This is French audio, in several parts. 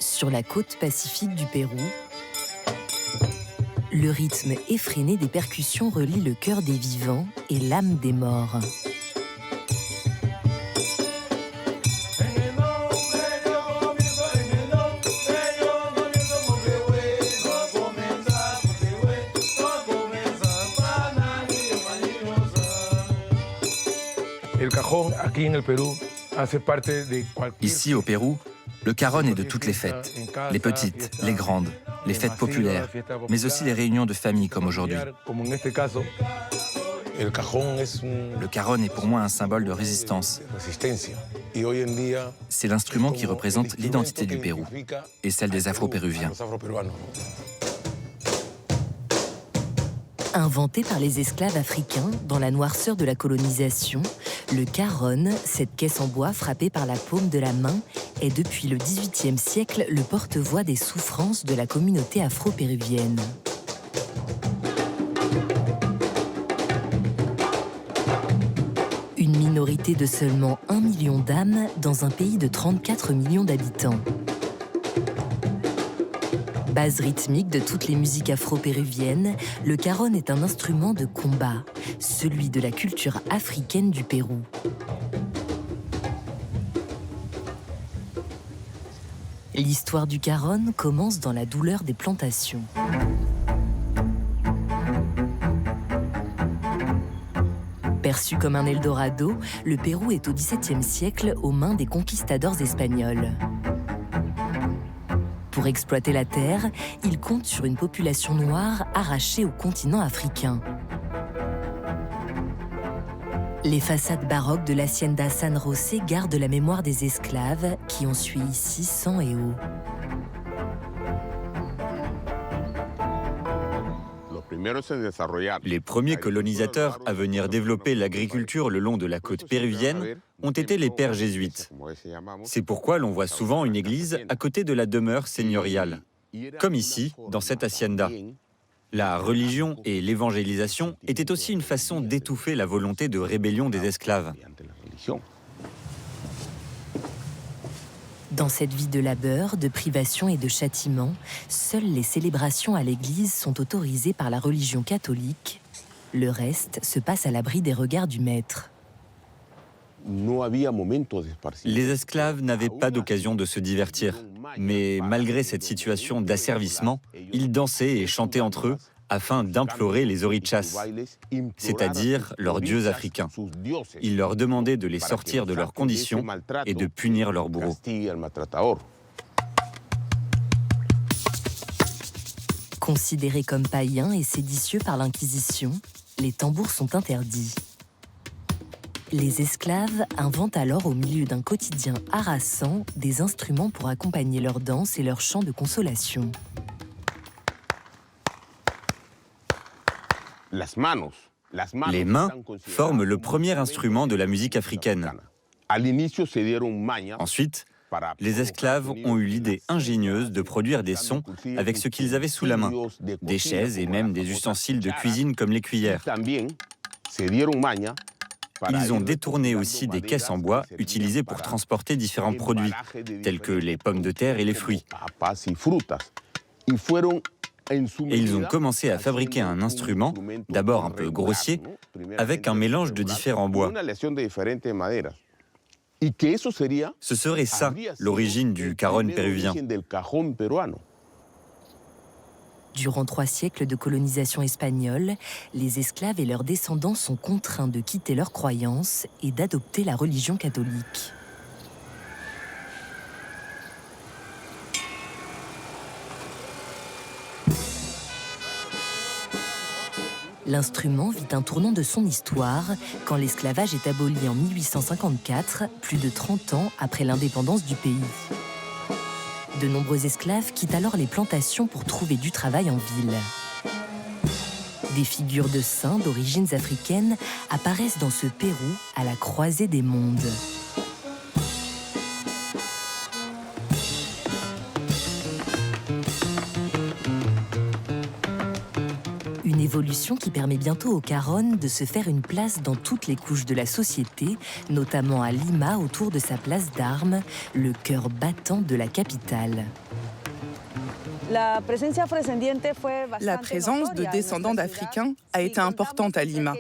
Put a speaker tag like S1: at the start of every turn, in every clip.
S1: sur la côte pacifique du Pérou, le rythme effréné des percussions relie le cœur des vivants et l'âme des morts.
S2: Ici, au Pérou, le carón est de toutes les fêtes, les petites, les grandes, les fêtes populaires, mais aussi les réunions de famille comme aujourd'hui. Le carón est pour moi un symbole de résistance. C'est l'instrument qui représente l'identité du Pérou et celle des Afro-Péruviens.
S1: Inventé par les esclaves africains dans la noirceur de la colonisation, le carón, cette caisse en bois frappée par la paume de la main, est depuis le XVIIIe siècle le porte-voix des souffrances de la communauté afro-péruvienne. Une minorité de seulement 1 million d'âmes dans un pays de 34 millions d'habitants. Base rythmique de toutes les musiques afro-péruviennes, le carón est un instrument de combat, celui de la culture africaine du Pérou. L'histoire du carón commence dans la douleur des plantations. Perçu comme un Eldorado, le Pérou est au XVIIe siècle aux mains des conquistadors espagnols. Pour exploiter la terre, il compte sur une population noire arrachée au continent africain. Les façades baroques de l'Hacienda San José gardent la mémoire des esclaves qui ont sué ici sang et eau.
S3: Les premiers colonisateurs à venir développer l'agriculture le long de la côte péruvienne ont été les pères jésuites. C'est pourquoi l'on voit souvent une église à côté de la demeure seigneuriale, comme ici, dans cette hacienda. La religion et l'évangélisation étaient aussi une façon d'étouffer la volonté de rébellion des esclaves.
S1: Dans cette vie de labeur, de privation et de châtiment, seules les célébrations à l'église sont autorisées par la religion catholique. Le reste se passe à l'abri des regards du maître.
S3: Les esclaves n'avaient pas d'occasion de se divertir, mais malgré cette situation d'asservissement, ils dansaient et chantaient entre eux afin d'implorer les orichas, c'est-à-dire leurs dieux africains. Ils leur demandaient de les sortir de leurs conditions et de punir leurs bourreaux.
S1: Considérés comme païens et séditieux par l'Inquisition, les tambours sont interdits. Les esclaves inventent alors au milieu d'un quotidien harassant des instruments pour accompagner leurs danses et leurs chants de consolation.
S3: Les mains forment le premier instrument de la musique africaine. Ensuite, les esclaves ont eu l'idée ingénieuse de produire des sons avec ce qu'ils avaient sous la main, des chaises et même des ustensiles de cuisine comme les cuillères. Ils ont détourné aussi des caisses en bois utilisées pour transporter différents produits, tels que les pommes de terre et les fruits. Et ils ont commencé à fabriquer un instrument, d'abord un peu grossier, avec un mélange de différents bois. Ce serait ça, l'origine du carón péruvien.
S1: Durant 3 siècles de colonisation espagnole, les esclaves et leurs descendants sont contraints de quitter leurs croyances et d'adopter la religion catholique. L'instrument vit un tournant de son histoire quand l'esclavage est aboli en 1854, plus de 30 ans après l'indépendance du pays. De nombreux esclaves quittent alors les plantations pour trouver du travail en ville. Des figures de saints d'origines africaines apparaissent dans ce Pérou à la croisée des mondes. Une évolution qui permet bientôt au Caron de se faire une place dans toutes les couches de la société, notamment à Lima autour de sa place d'armes, le cœur battant de la capitale.
S4: La présence de descendants d'Africains a été importante à Lima.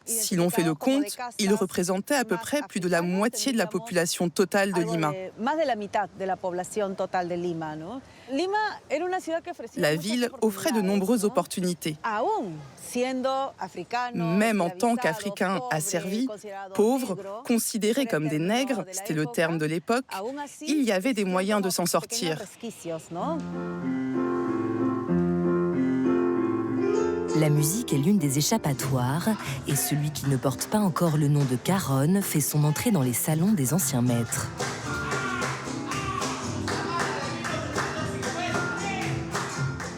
S4: Si l'on fait le compte, ils représentaient à peu près plus de la moitié de la population totale de Lima. La ville offrait de nombreuses opportunités. Même en tant qu'Africains asservis, pauvres, considérés comme des nègres, c'était le terme de l'époque, il y avait des moyens de s'en sortir.
S1: La musique est l'une des échappatoires et celui qui ne porte pas encore le nom de Caron fait son entrée dans les salons des anciens maîtres.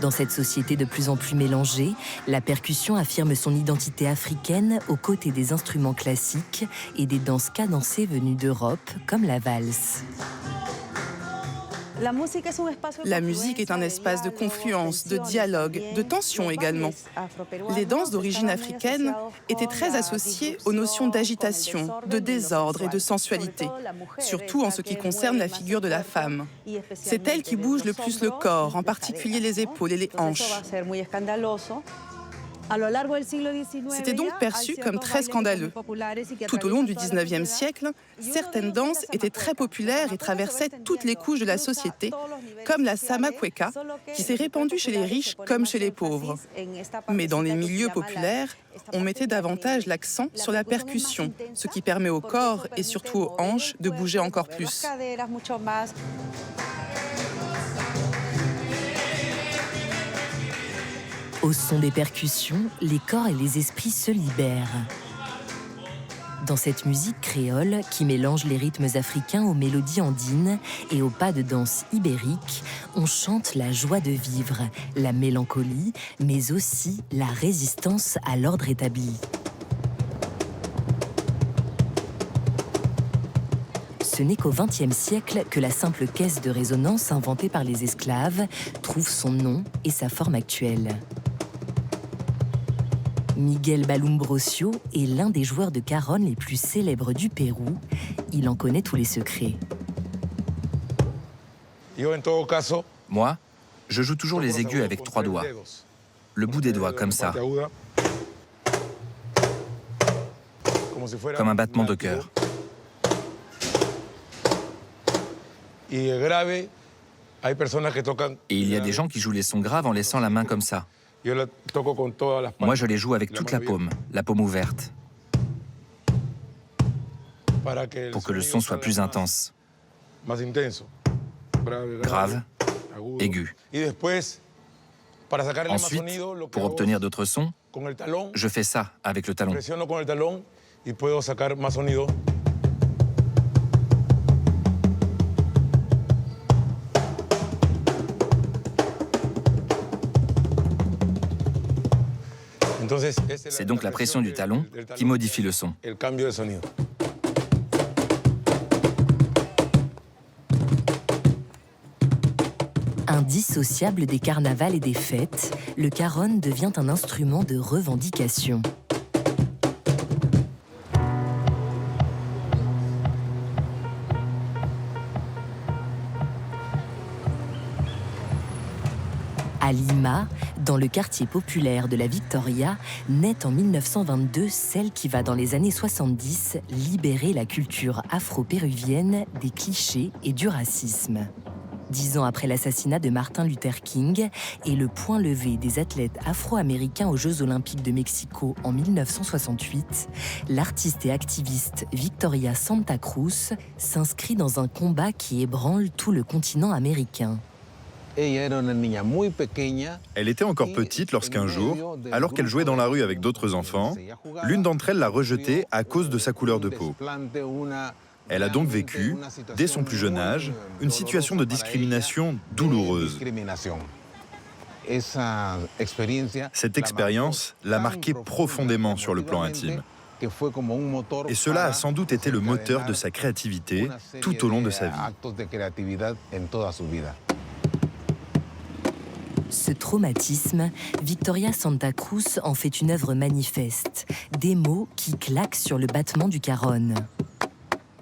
S1: Dans cette société de plus en plus mélangée, la percussion affirme son identité africaine aux côtés des instruments classiques et des danses cadencées venues d'Europe, comme la valse.
S4: La musique est un espace de confluence, de dialogue, de tension également. Les danses d'origine africaine étaient très associées aux notions d'agitation, de désordre et de sensualité, surtout en ce qui concerne la figure de la femme. C'est elle qui bouge le plus le corps, en particulier les épaules et les hanches. C'était donc perçu comme très scandaleux. Tout au long du XIXe siècle, certaines danses étaient très populaires et traversaient toutes les couches de la société, comme la sama cueca, qui s'est répandue chez les riches comme chez les pauvres. Mais dans les milieux populaires, on mettait davantage l'accent sur la percussion, ce qui permet au corps et surtout aux hanches de bouger encore plus.
S1: Au son des percussions, les corps et les esprits se libèrent. Dans cette musique créole qui mélange les rythmes africains aux mélodies andines et aux pas de danse ibérique, on chante la joie de vivre, la mélancolie, mais aussi la résistance à l'ordre établi. Ce n'est qu'au XXe siècle que la simple caisse de résonance inventée par les esclaves trouve son nom et sa forme actuelle. Miguel Balumbrosio est l'un des joueurs de Caron les plus célèbres du Pérou. Il en connaît tous les secrets.
S2: Moi, je joue toujours les aigus avec 3 doigts. Le bout des doigts, comme ça. Comme un battement de cœur. Et il y a des gens qui jouent les sons graves en laissant la main comme ça. Moi, je les joue avec toute la paume ouverte, pour que le son soit plus intense. Grave, aigu. Ensuite, pour obtenir d'autres sons, je fais ça avec le talon. C'est donc la pression du talon qui modifie le son.
S1: Indissociable des carnavals et des fêtes, le Caron devient un instrument de revendication. À Lima, dans le quartier populaire de la Victoria, naît en 1922 celle qui va dans les années 70 libérer la culture afro-péruvienne des clichés et du racisme. 10 ans après l'assassinat de Martin Luther King et le point levé des athlètes afro-américains aux Jeux Olympiques de Mexico en 1968, l'artiste et activiste Victoria Santa Cruz s'inscrit dans un combat qui ébranle tout le continent américain.
S5: Elle était encore petite lorsqu'un jour, alors qu'elle jouait dans la rue avec d'autres enfants, l'une d'entre elles l'a rejetée à cause de sa couleur de peau. Elle a donc vécu, dès son plus jeune âge, une situation de discrimination douloureuse. Cette expérience l'a marquée profondément sur le plan intime. Et cela a sans doute été le moteur de sa créativité tout au long de sa vie.
S1: Ce traumatisme, Victoria Santa Cruz en fait une œuvre manifeste, des mots qui claquent sur le battement du carón.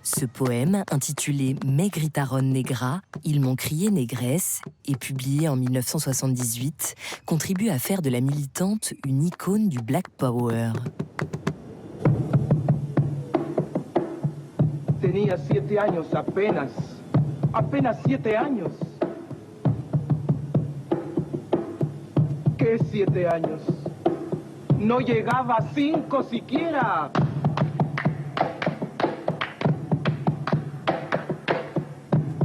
S1: Ce poème, intitulé Me gritaron negra, Ils m'ont crié négresse, et publié en 1978, contribue à faire de la militante une icône du Black Power.
S6: Tenía 7 años apenas 7 años. ¿Qué 7 años? No llegaba a 5 siquiera.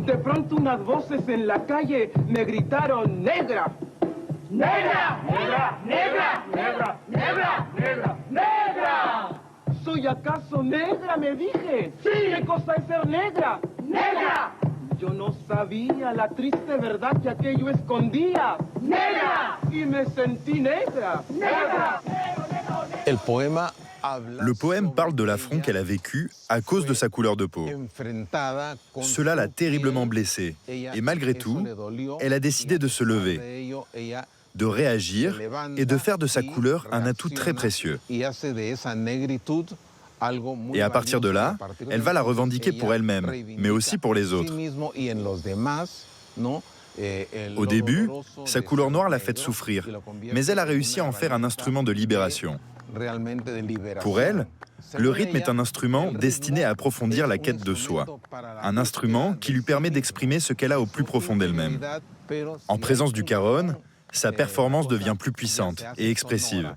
S6: De pronto unas voces en la calle me gritaron negra. ¡Negra! ¡Negra! ¡Negra! ¡Negra! ¡Negra! ¡Negra! ¡Negra! ¿Soy acaso negra? Me dije. ¡Sí! ¿Qué cosa es ser negra? ¡Negra! Yo no sabía la triste verdad que aquello escondía. ¡Negra! Y me sentí negra. ¡Negra!
S5: Le poème parle de l'affront qu'elle a vécu à cause de sa couleur de peau. Cela l'a terriblement blessée. Et malgré tout, elle a décidé de se lever, de réagir et de faire de sa couleur un atout très précieux. Et à partir de là, elle va la revendiquer pour elle-même, mais aussi pour les autres. Au début, sa couleur noire l'a fait souffrir, mais elle a réussi à en faire un instrument de libération. Pour elle, le rythme est un instrument destiné à approfondir la quête de soi. Un instrument qui lui permet d'exprimer ce qu'elle a au plus profond d'elle-même. En présence du carón, sa performance devient plus puissante et expressive.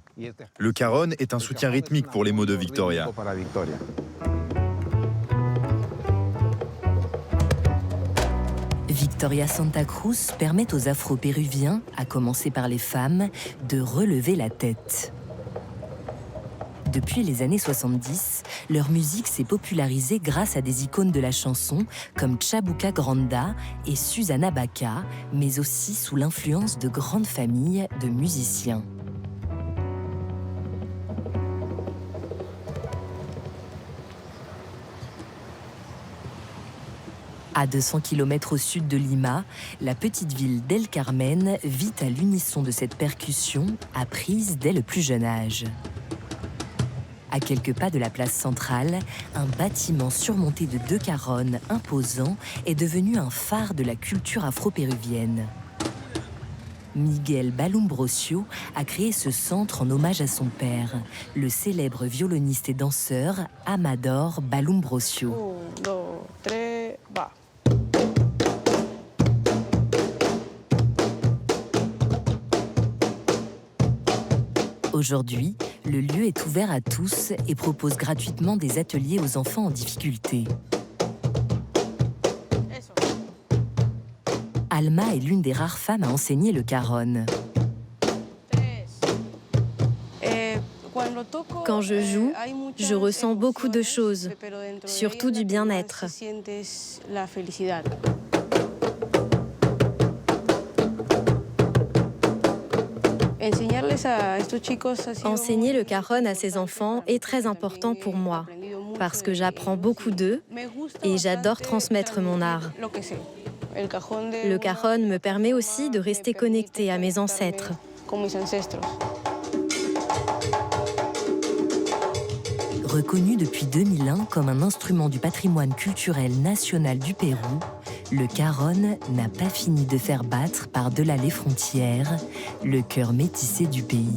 S5: Le carón est un soutien rythmique pour les mots de Victoria.
S1: Victoria Santa Cruz permet aux Afro-Péruviens, à commencer par les femmes, de relever la tête. Depuis les années 70, leur musique s'est popularisée grâce à des icônes de la chanson comme Chabuca Granda et Susana Baca, mais aussi sous l'influence de grandes familles de musiciens. À 200 km au sud de Lima, la petite ville d'El Carmen vit à l'unisson de cette percussion apprise dès le plus jeune âge. À quelques pas de la place centrale, un bâtiment surmonté de 2 carones imposants est devenu un phare de la culture afro-péruvienne. Miguel Balumbrosio a créé ce centre en hommage à son père, le célèbre violoniste et danseur Amador Balumbrosio.
S7: 1, 2, 3, va.
S1: Aujourd'hui, le lieu est ouvert à tous et propose gratuitement des ateliers aux enfants en difficulté. Alma est l'une des rares femmes à enseigner le carón.
S8: Quand je joue, je ressens beaucoup de choses, surtout du bien-être. Enseigner le carón à ces enfants est très important pour moi, parce que j'apprends beaucoup d'eux et j'adore transmettre mon art. Le carón me permet aussi de rester connectée à mes ancêtres.
S1: Reconnu depuis 2001 comme un instrument du patrimoine culturel national du Pérou, le carón n'a pas fini de faire battre par-delà les frontières le cœur métissé du pays.